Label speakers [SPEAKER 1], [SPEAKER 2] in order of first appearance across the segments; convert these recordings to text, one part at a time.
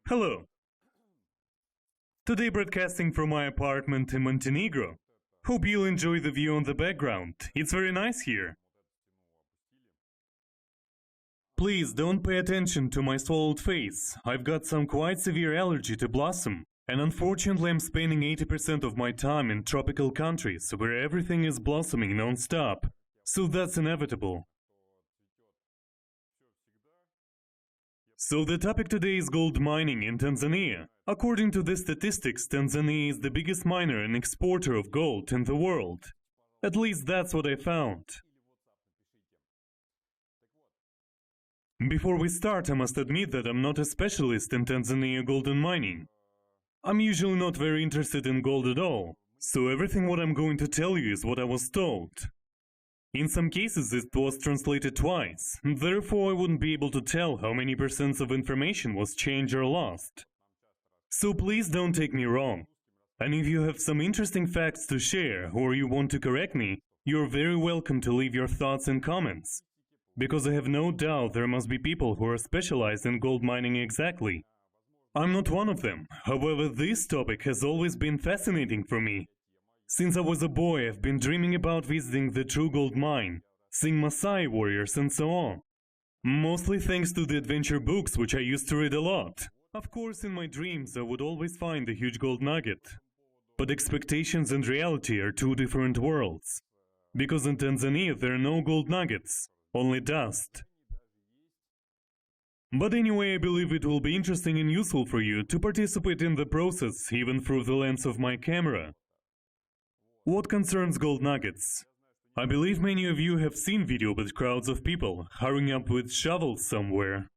[SPEAKER 1] Hello. Today broadcasting from my apartment in Montenegro. Hope you'll enjoy the view on the background. It's very nice here. Please don't pay attention to my swelled face. I've got some quite severe allergy to blossom. And unfortunately I'm spending 80% of my time in tropical countries where everything is blossoming non-stop. So that's inevitable. So the topic today is gold mining in Tanzania. According to the statistics, Tanzania is the biggest miner and exporter of gold in the world. At least that's what I found. Before we start, I must admit that I'm not a specialist in Tanzania golden mining. I'm usually not very interested in gold at all, so everything what I'm going to tell you is what I was told. In some cases it was translated twice, therefore I wouldn't be able to tell how many percents of information was changed or lost. So please don't take me wrong. And if you have some interesting facts to share or you want to correct me, you're very welcome to leave your thoughts in comments. Because I have no doubt there must be people who are specialized in gold mining exactly. I'm not one of them, however this topic has always been fascinating for me. Since I was a boy, I've been dreaming about visiting the true gold mine, seeing Maasai warriors and so on. Mostly thanks to the adventure books which I used to read a lot. Of course, in my dreams I would always find a huge gold nugget. But expectations and reality are two different worlds. Because in Tanzania there are no gold nuggets, only dust. But anyway, I believe it will be interesting and useful for you to participate in the process even through the lens of my camera. What concerns gold nuggets? I believe many of you have seen video with crowds of people hurrying up with shovels somewhere.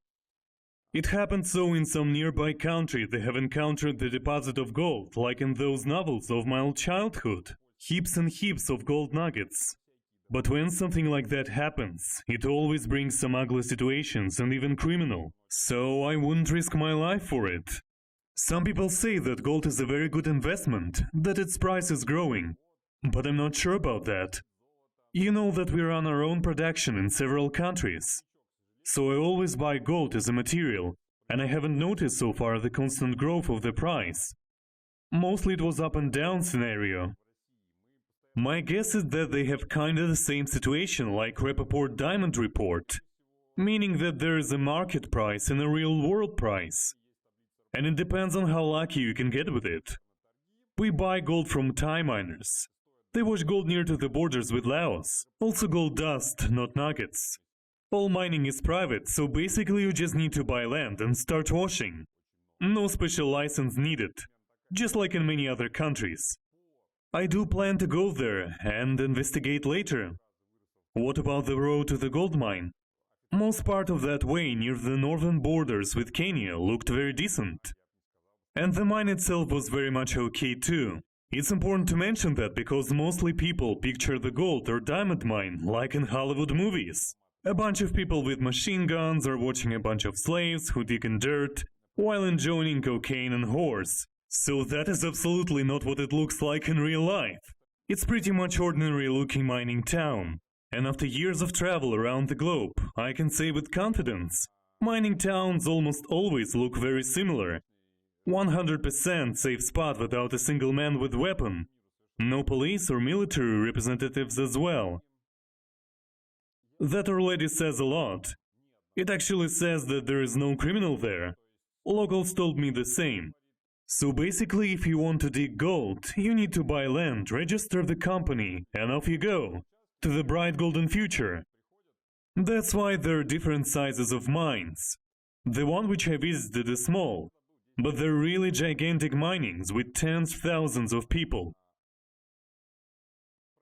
[SPEAKER 1] It happened so in some nearby country they have encountered the deposit of gold, like in those novels of my old childhood. Heaps and heaps of gold nuggets. But when something like that happens, it always brings some ugly situations and even criminal. So I wouldn't risk my life for it. Some people say that gold is a very good investment, that its price is growing. But I'm not sure about that. You know that we run our own production in several countries. So I always buy gold as a material, and I haven't noticed so far the constant growth of the price. Mostly it was up and down scenario. My guess is that they have kinda the same situation like Rappaport Diamond Report, meaning that there is a market price and a real world price. And it depends on how lucky you can get with it. We buy gold from Thai miners. They wash gold near to the borders with Laos. Also gold dust, not nuggets. All mining is private, so basically you just need to buy land and start washing. No special license needed, just like in many other countries. I do plan to go there and investigate later. What about the road to the gold mine? Most part of that way near the northern borders with Kenya looked very decent. And the mine itself was very much okay too. It's important to mention that because mostly people picture the gold or diamond mine like in Hollywood movies. A bunch of people with machine guns are watching a bunch of slaves who dig in dirt while enjoying cocaine and whores. So that is absolutely not what it looks like in real life. It's pretty much ordinary looking mining town. And after years of travel around the globe, I can say with confidence, mining towns almost always look very similar. 100% safe spot without a single man with weapon. No police or military representatives as well. That already says a lot. It actually says that there is no criminal there. Locals told me the same. So basically if you want to dig gold, you need to buy land, register the company, and off you go. To the bright golden future. That's why there are different sizes of mines. The one which I visited is small. But they're really gigantic minings with tens of thousands of people.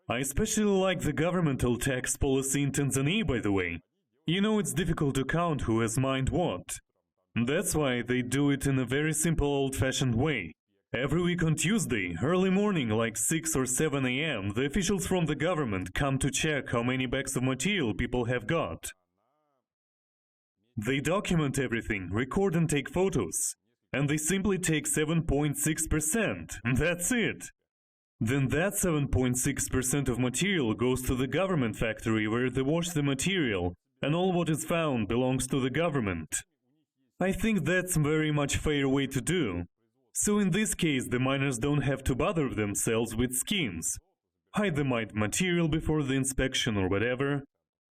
[SPEAKER 1] I especially like the governmental tax policy in Tanzania, by the way. You know, it's difficult to count who has mined what. That's why they do it in a very simple old-fashioned way. Every week on Tuesday, early morning like 6 or 7 a.m., the officials from the government come to check how many bags of material people have got. They document everything, record and take photos. And they simply take 7.6%, that's it. Then that 7.6% of material goes to the government factory where they wash the material, and all what is found belongs to the government. I think that's very much fair way to do. So in this case, the miners don't have to bother themselves with schemes. Hide the mined material before the inspection or whatever.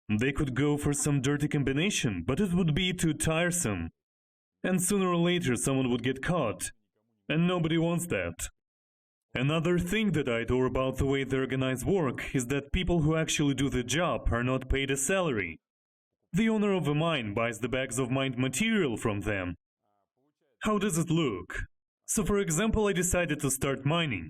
[SPEAKER 1] They could go for some dirty combination, but it would be too tiresome. And sooner or later someone would get caught. And nobody wants that. Another thing that I adore about the way they organize work is that people who actually do the job are not paid a salary. The owner of a mine buys the bags of mined material from them. How does it look? So for example, I decided to start mining.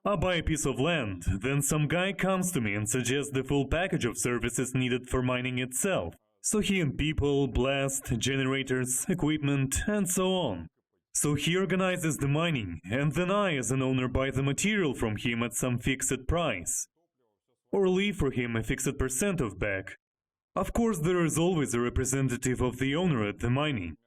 [SPEAKER 1] I buy a piece of land, then some guy comes to me and suggests the full package of services needed for mining itself. So he and people, blast, generators, equipment, and so on. So he organizes the mining, and then I as an owner buy the material from him at some fixed price. Or leave for him a fixed percent of bag. Of course there is always a representative of the owner at the mining.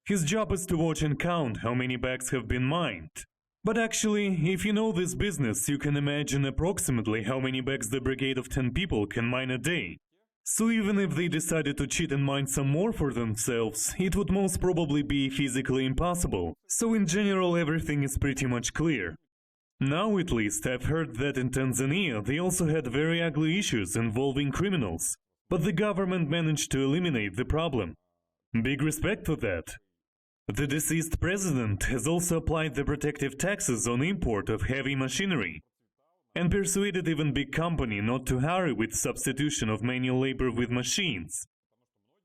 [SPEAKER 1] His job is to watch and count how many bags have been mined. But actually, if you know this business, you can imagine approximately how many bags the brigade of 10 people can mine a day. So even if they decided to cheat and mine some more for themselves, it would most probably be physically impossible. So in general, everything is pretty much clear. Now at least I've heard that in Tanzania they also had very ugly issues involving criminals. But the government managed to eliminate the problem. Big respect for that. The deceased president has also applied the protective taxes on import of heavy machinery and persuaded even big company not to hurry with substitution of manual labor with machines.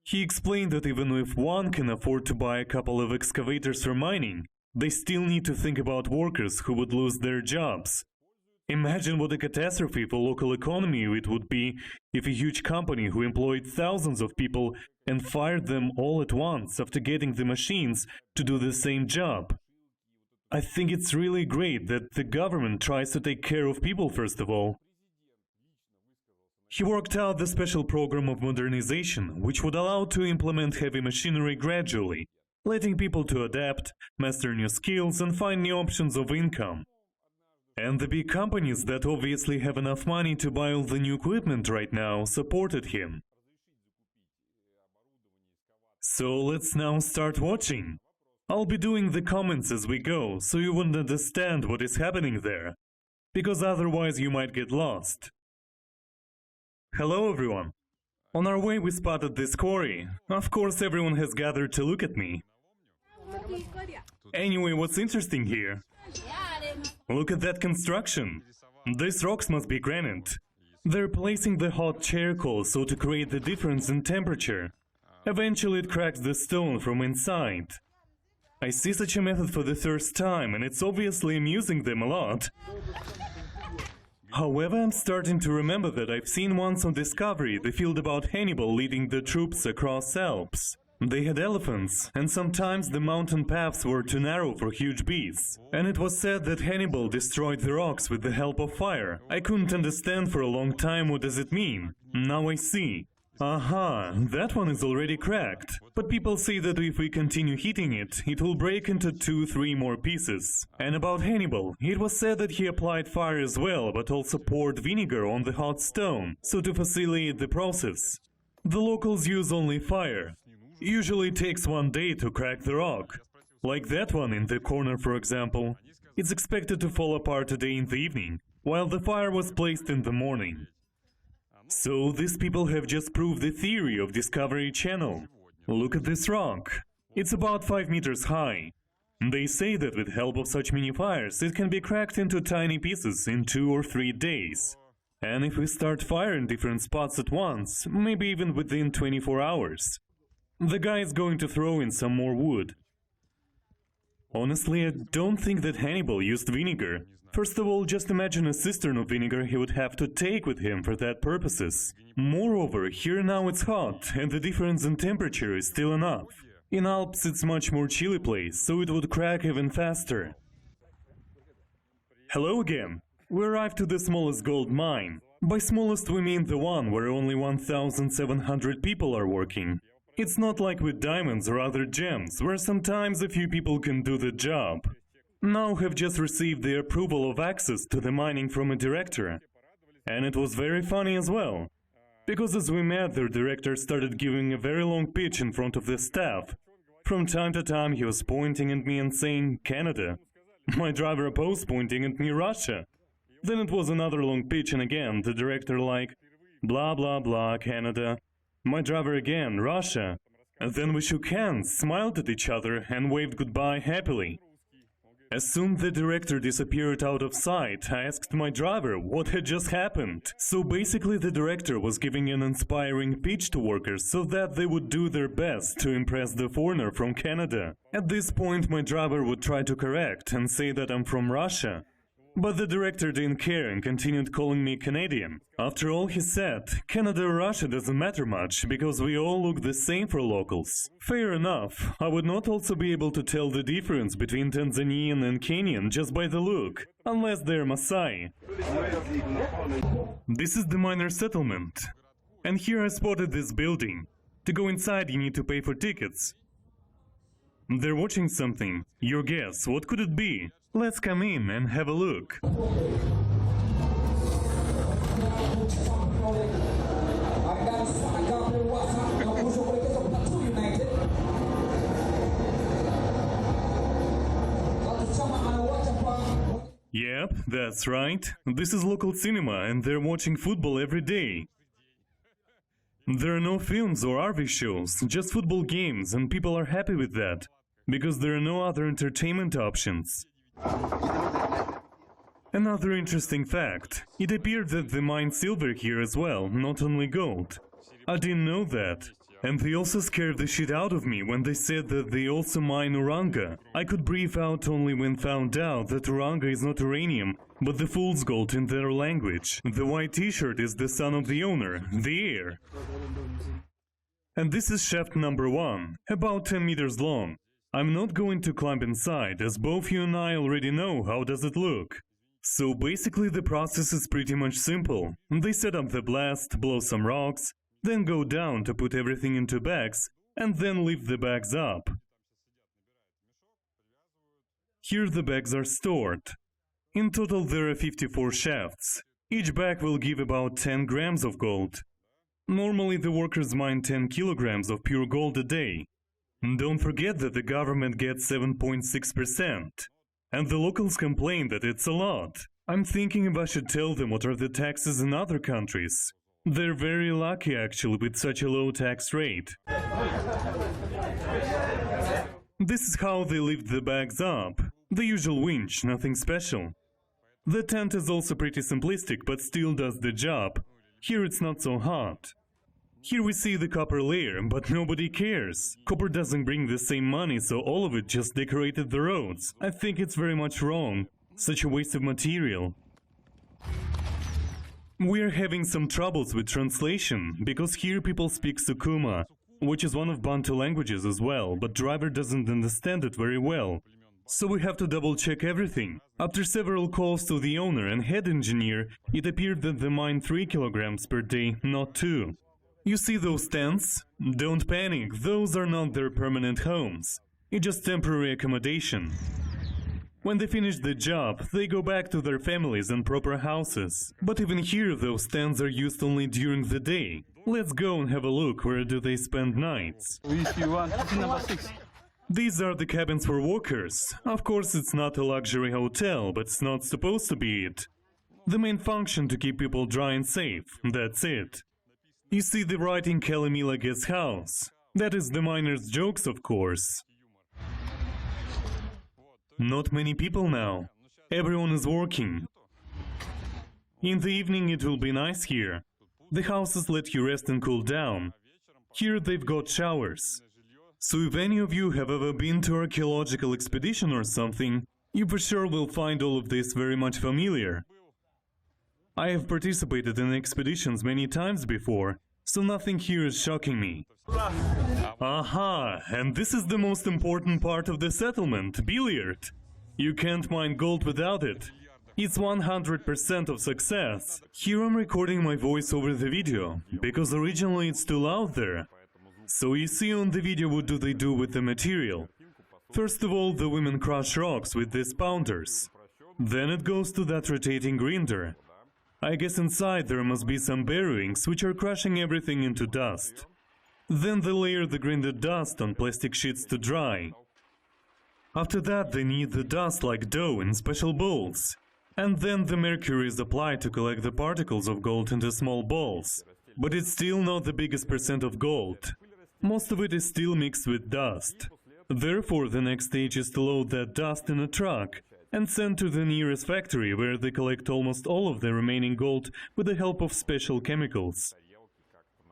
[SPEAKER 1] He explained that even if one can afford to buy a couple of excavators for mining, they still need to think about workers who would lose their jobs. Imagine what a catastrophe for local economy it would be if a huge company who employed thousands of people and fired them all at once after getting the machines to do the same job. I think it's really great that the government tries to take care of people first of all. He worked out the special program of modernization, which would allow to implement heavy machinery gradually, letting people to adapt, master new skills and find new options of income. And the big companies that obviously have enough money to buy all the new equipment right now supported him. So let's now start watching. I'll be doing the comments as we go, so you wouldn't understand what is happening there, because otherwise you might get lost. Hello everyone. On our way we spotted this quarry. Of course everyone has gathered to look at me. Anyway, what's interesting here? Look at that construction. These rocks must be granite. They're placing the hot charcoal so to create the difference in temperature. Eventually it cracks the stone from inside. I see such a method for the first time, and it's obviously amusing them a lot. However, I'm starting to remember that I've seen once on Discovery the field about Hannibal leading the troops across Alps. They had elephants, and sometimes the mountain paths were too narrow for huge beasts. And it was said that Hannibal destroyed the rocks with the help of fire. I couldn't understand for a long time what does it mean. Now I see. Aha, that one is already cracked. But people say that if we continue heating it, it will break into 2-3 more pieces. And about Hannibal, it was said that he applied fire as well, but also poured vinegar on the hot stone, so to facilitate the process. The locals use only fire. Usually it takes 1 day to crack the rock. Like that one in the corner, for example. It's expected to fall apart today in the evening, while the fire was placed in the morning. So these people have just proved the theory of Discovery Channel. Look at this rock. It's about 5 meters high. They say that with help of such mini fires, it can be cracked into tiny pieces in 2 or 3 days. And if we start fire in different spots at once, maybe even within 24 hours. The guy is going to throw in some more wood. Honestly, I don't think that Hannibal used vinegar. First of all, just imagine a cistern of vinegar he would have to take with him for that purposes. Moreover, here now it's hot, and the difference in temperature is still enough. In Alps it's much more chilly place, so it would crack even faster. Hello again. We arrived to the smallest gold mine. By smallest we mean the one where only 1,700 people are working. It's not like with diamonds or other gems, where sometimes a few people can do the job. Now have just received the approval of access to the mining from a director. And it was very funny as well. Because as we met, their director started giving a very long pitch in front of the staff. From time to time he was pointing at me and saying, Canada. My driver opposed, pointing at me, Russia. Then it was another long pitch and again the director like, blah blah blah, Canada. My driver again, Russia. And then we shook hands, smiled at each other and waved goodbye happily. As soon the director disappeared out of sight, I asked my driver what had just happened. So basically the director was giving an inspiring pitch to workers so that they would do their best to impress the foreigner from Canada. At this point my driver would try to correct and say that I'm from Russia. But the director didn't care and continued calling me Canadian. After all, he said, Canada or Russia doesn't matter much, because we all look the same for locals. Fair enough, I would not also be able to tell the difference between Tanzanian and Kenyan just by the look, unless they're Maasai. This is the minor settlement. And here I spotted this building. To go inside you need to pay for tickets. They're watching something. Your guess, what could it be? Let's come in and have a look. Yep, that's right. This is local cinema and they're watching football every day. There are no films or RV shows, just football games, and people are happy with that, because there are no other entertainment options. Another interesting fact, it appeared that they mine silver here as well, not only gold. I didn't know that. And they also scared the shit out of me when they said that they also mine uranga. I could breathe out only when found out that uranga is not uranium, but the fool's gold in their language. The white t-shirt is the son of the owner, the heir. And this is shaft number 1, about 10 meters long. I'm not going to climb inside, as both you and I already know how does it look. So basically the process is pretty much simple. They set up the blast, blow some rocks, then go down to put everything into bags, and then lift the bags up. Here the bags are stored. In total there are 54 shafts. Each bag will give about 10 grams of gold. Normally the workers mine 10 kilograms of pure gold a day. Don't forget that the government gets 7.6%. And the locals complain that it's a lot. I'm thinking if I should tell them what are the taxes in other countries. They're very lucky actually with such a low tax rate. This is how they lift the bags up. The usual winch, nothing special. The tent is also pretty simplistic but still does the job. Here it's not so hot. Here we see the copper layer, but nobody cares. Copper doesn't bring the same money, so all of it just decorated the roads. I think it's very much wrong. Such a waste of material. We're having some troubles with translation, because here people speak Sukuma, which is one of Bantu languages as well, but driver doesn't understand it very well. So we have to double check everything. After several calls to the owner and head engineer, it appeared that they mine 3 kilograms per day, not 2. You see those tents? Don't panic, those are not their permanent homes. It's just temporary accommodation. When they finish the job, they go back to their families and proper houses. But even here those tents are used only during the day. Let's go and have a look where do they spend nights. These are the cabins for workers. Of course it's not a luxury hotel, but it's not supposed to be it. The main function to keep people dry and safe, that's it. You see the writing Kalimila Guest House. That is the miners' jokes, of course. Not many people now. Everyone is working. In the evening it will be nice here. The houses let you rest and cool down. Here they've got showers. So if any of you have ever been to archaeological expedition or something, you for sure will find all of this very much familiar. I have participated in expeditions many times before, so nothing here is shocking me. Aha! And this is the most important part of the settlement, billiard. You can't mine gold without it. It's 100% of success. Here I'm recording my voice over the video, because originally it's too loud there. So you see on the video what do they do with the material. First of all, the women crush rocks with these pounders. Then it goes to that rotating grinder. I guess inside there must be some bearings which are crushing everything into dust. Then they layer the grinded dust on plastic sheets to dry. After that, they knead the dust like dough in special bowls. And then the mercury is applied to collect the particles of gold into small balls. But it's still not the biggest percent of gold. Most of it is still mixed with dust. Therefore, the next stage is to load that dust in a truck and send to the nearest factory, where they collect almost all of the remaining gold with the help of special chemicals.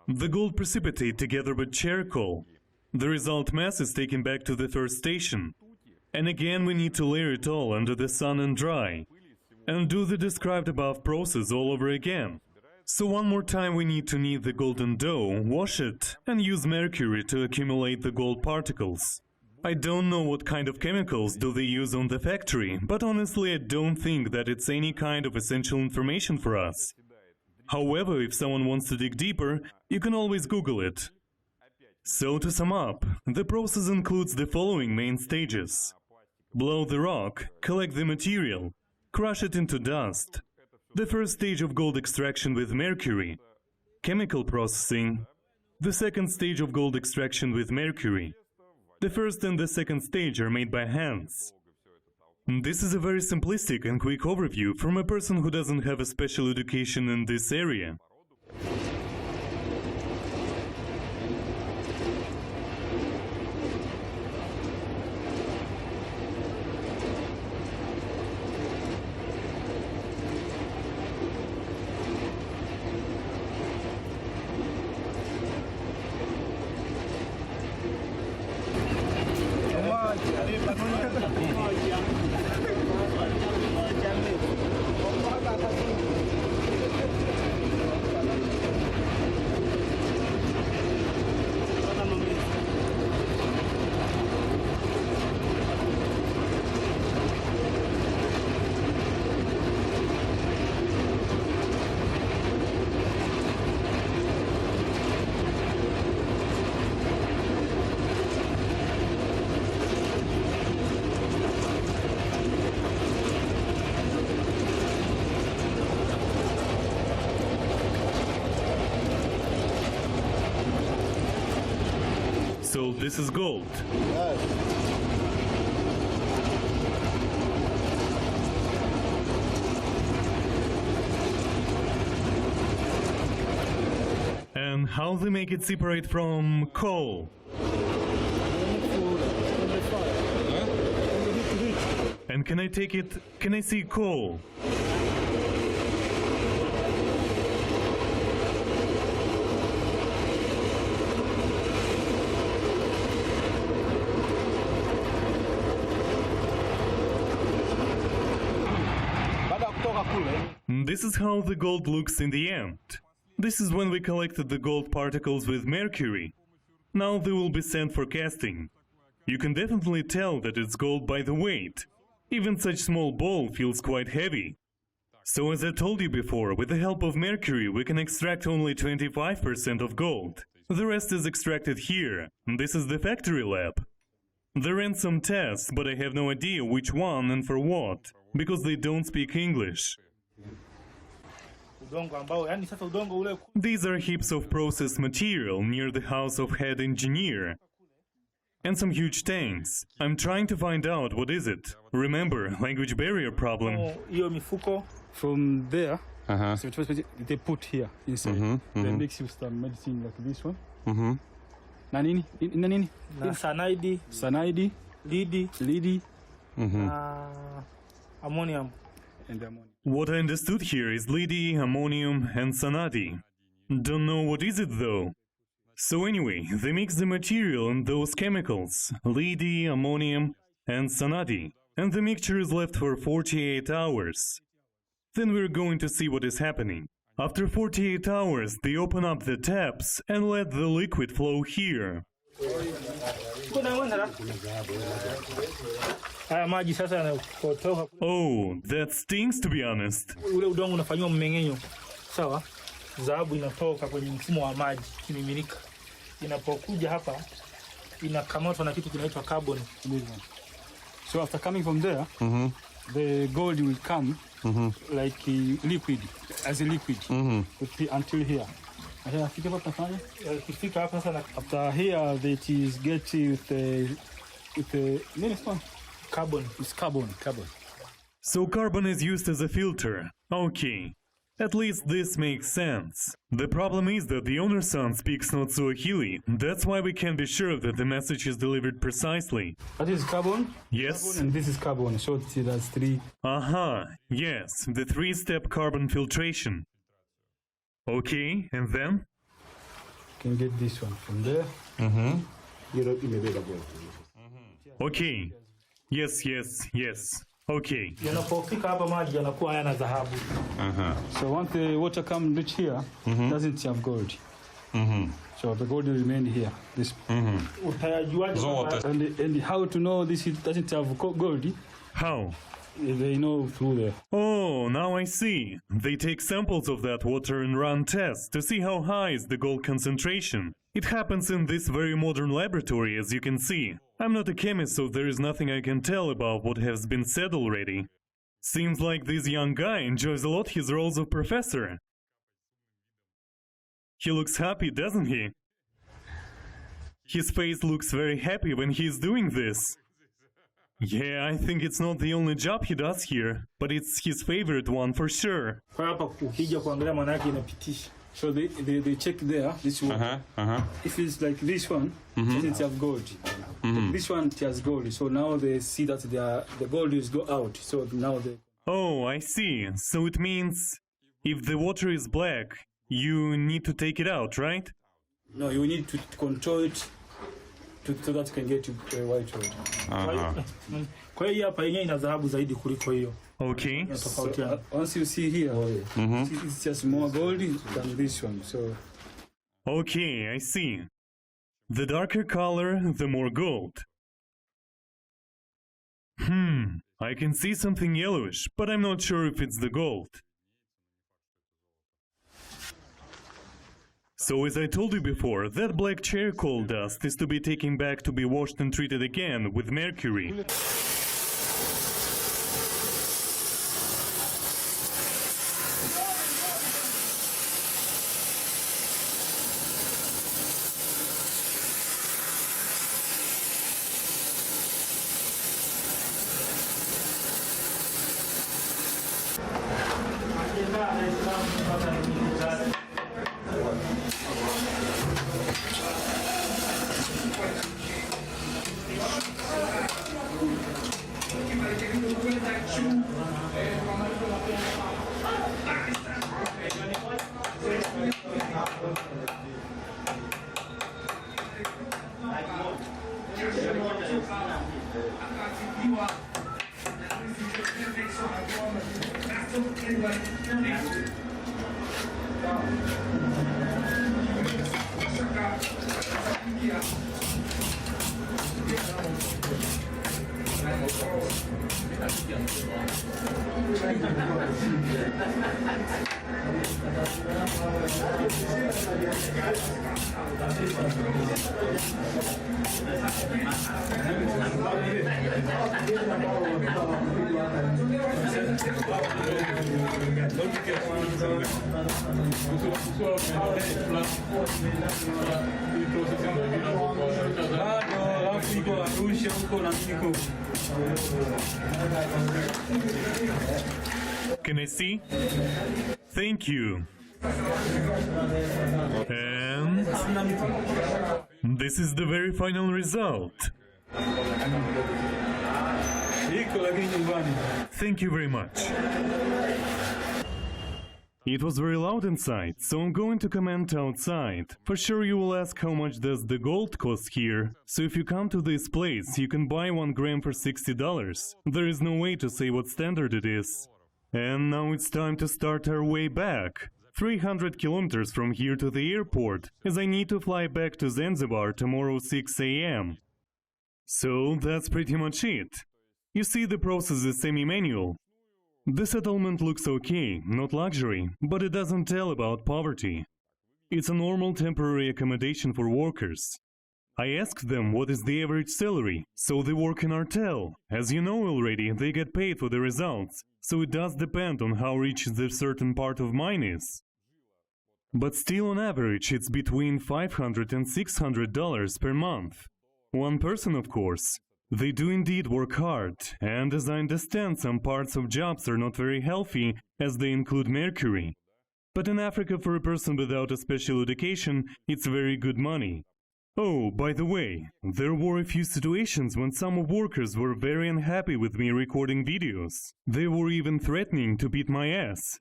[SPEAKER 1] The gold precipitate together with charcoal. The result mass is taken back to the first station. And again we need to layer it all under the sun and dry. And do the described above process all over again. So one more time we need to knead the golden dough, wash it, and use mercury to accumulate the gold particles. I don't know what kind of chemicals do they use on the factory, but honestly I don't think that it's any kind of essential information for us. However, if someone wants to dig deeper, you can always Google it. So to sum up, the process includes the following main stages. Blow the rock, collect the material, crush it into dust. The first stage of gold extraction with mercury. Chemical processing. The second stage of gold extraction with mercury. The first and the second stage are made by hands. This is a very simplistic and quick overview from a person who doesn't have a special education in this area. So this is gold.
[SPEAKER 2] Yes.
[SPEAKER 1] And how they make it separate from coal? And can I take it? Can I see coal? This is how the gold looks in the end. This is when we collected the gold particles with mercury. Now they will be sent for casting. You can definitely tell that it's gold by the weight. Even such small ball feels quite heavy. So as I told you before, with the help of mercury we can extract only 25% of gold. The rest is extracted here. This is the factory lab. They ran some tests, but I have no idea which one and for what, because they don't speak English. These are heaps of processed material near the house of head engineer. And some huge tanks. I'm trying to find out what is it. Remember, language barrier problem.
[SPEAKER 3] From there, so they put here inside. They mix with some medicine like this one. Nanini? Nanini?
[SPEAKER 4] Cyanide,
[SPEAKER 3] Cyanide,
[SPEAKER 4] lead, ammonium.
[SPEAKER 3] and ammonia.
[SPEAKER 1] What I understood here is lead, ammonium and cyanide. Don't know what is it though. So anyway, they mix the material and those chemicals, lead, ammonium and cyanide, and the mixture is left for 48 hours. Then we're going to see what is happening. After 48 hours, they open up the taps and let the liquid flow here. Oh, that stings to be honest.
[SPEAKER 4] Ule udongo unafanywa mmeng'enyo. Sawa? Dhahabu inatoka kwenye mfumo wa maji kimiminika. Inapokuja hapa inakamatwa na kitu kinaitwa carbon.
[SPEAKER 3] So after coming from there, the gold will come like liquid, as a liquid until here.
[SPEAKER 4] Kifika hapa sasa
[SPEAKER 3] After here, that is get with the next one.
[SPEAKER 4] carbon.
[SPEAKER 3] It's carbon.
[SPEAKER 1] So carbon is used as a filter. Okay. At least this makes sense. The problem is that the owner's son speaks not Swahili. That's why we can be sure that the message is delivered precisely.
[SPEAKER 3] That is carbon.
[SPEAKER 1] Yes?
[SPEAKER 3] Carbon, and this is carbon. So that's three.
[SPEAKER 1] Aha, yes, the three-step carbon filtration. Okay, and then?
[SPEAKER 3] You can get this one from there.
[SPEAKER 1] Okay. Yes. Okay.
[SPEAKER 4] Yanapofika hapa maji yanakuwa hayana dhahabu.
[SPEAKER 3] So once the water comes reach here, doesn't have gold. So the gold will remain here. This.
[SPEAKER 4] Utayajuaje kwamba
[SPEAKER 3] And how to know this it doesn't have gold?
[SPEAKER 1] How?
[SPEAKER 3] They know through there.
[SPEAKER 1] Oh, now I see. They take samples of that water and run tests to see how high is the gold concentration. It happens in this very modern laboratory, as you can see. I'm not a chemist, so there is nothing I can tell about what has been said already. Seems like this young guy enjoys a lot his roles of professor. He looks happy, doesn't he? His face looks very happy when he's doing this. Yeah, I think it's not the only job he does here, but it's his favorite one for sure.
[SPEAKER 4] kwa hapa ukija kuangalia maana yake inapitisha.
[SPEAKER 3] So they check there, this one. If it's like this one, it doesn't have gold. This one it has gold. So now they see that the gold is go out. So now they...
[SPEAKER 1] Oh, I see. So it means if the water is black, you need to take it out, right?
[SPEAKER 3] No, you need to control it so that you can get white gold.
[SPEAKER 4] Kwa hiyo hapa yenyewe ina dhahabu zaidi kuliko hiyo.
[SPEAKER 1] Okay.
[SPEAKER 3] So, once you see here, it's just more gold than this one. So.
[SPEAKER 1] Okay, I see. The darker color, the more gold. I can see something yellowish, but I'm not sure if it's the gold. So as I told you before, that black charcoal dust is to be taken back to be washed and treated again with mercury. Can I see? Thank you. And this is the very final result. Thank you very much. It was very loud inside, so I'm going to comment outside. For sure you will ask how much does the gold cost here. So if you come to this place, you can buy 1 gram for $60. There is no way to say what standard it is. And now it's time to start our way back. 300 kilometers from here to the airport, as I need to fly back to Zanzibar tomorrow 6 a.m. So that's pretty much it. You see, the process is semi-manual. The settlement looks okay, not luxury, but it doesn't tell about poverty. It's a normal temporary accommodation for workers. I asked them what is the average salary, so they work in Artel. As you know already, they get paid for the results, so it does depend on how rich the certain part of mine is. But still on average it's between $500 and $600 per month. One person, of course. They do indeed work hard, and as I understand, some parts of jobs are not very healthy as they include mercury. But in Africa, for a person without a special education, it's very good money. Oh, by the way, there were a few situations when some workers were very unhappy with me recording videos. They were even threatening to beat my ass.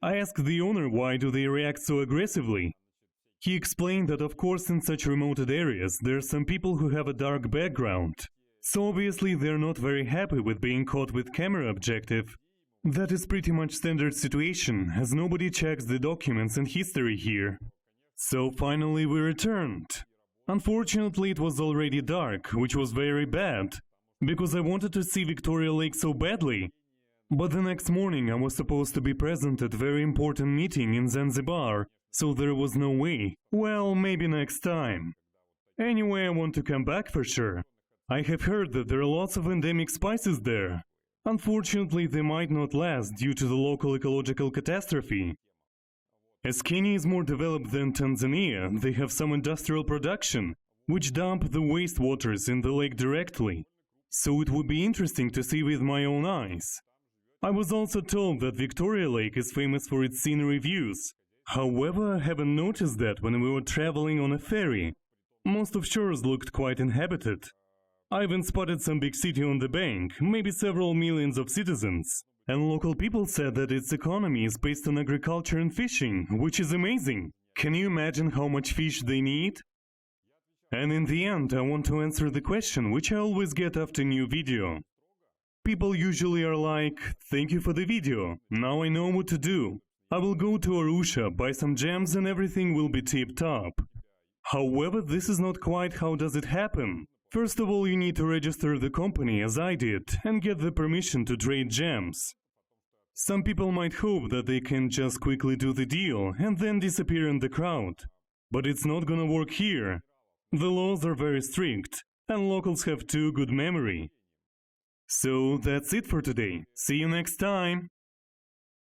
[SPEAKER 1] I asked the owner why do they react so aggressively. He explained that of course in such remote areas there are some people who have a dark background. So obviously they're not very happy with being caught with camera objective. That is pretty much standard situation, as nobody checks the documents and history here. So finally we returned. Unfortunately it was already dark, which was very bad, because I wanted to see Victoria Lake so badly. But the next morning I was supposed to be present at a very important meeting in Zanzibar, so there was no way. Well, maybe next time. Anyway, I want to come back for sure. I have heard that there are lots of endemic spices there. Unfortunately, they might not last due to the local ecological catastrophe. As Kenya is more developed than Tanzania, they have some industrial production, which dump the wastewaters in the lake directly. So it would be interesting to see with my own eyes. I was also told that Victoria Lake is famous for its scenery views. However, I haven't noticed that when we were traveling on a ferry. Most of shores looked quite inhabited. I even spotted some big city on the bank, maybe several millions of citizens. And local people said that its economy is based on agriculture and fishing, which is amazing. Can you imagine how much fish they need? And in the end, I want to answer the question which I always get after new video. People usually are like, thank you for the video, now I know what to do. I will go to Arusha, buy some gems and everything will be tip-top. However, this is not quite how does it happen. First of all, you need to register the company as I did and get the permission to trade gems. Some people might hope that they can just quickly do the deal and then disappear in the crowd. But it's not gonna work here. The laws are very strict and locals have too good memory. So that's it for today. See you next time!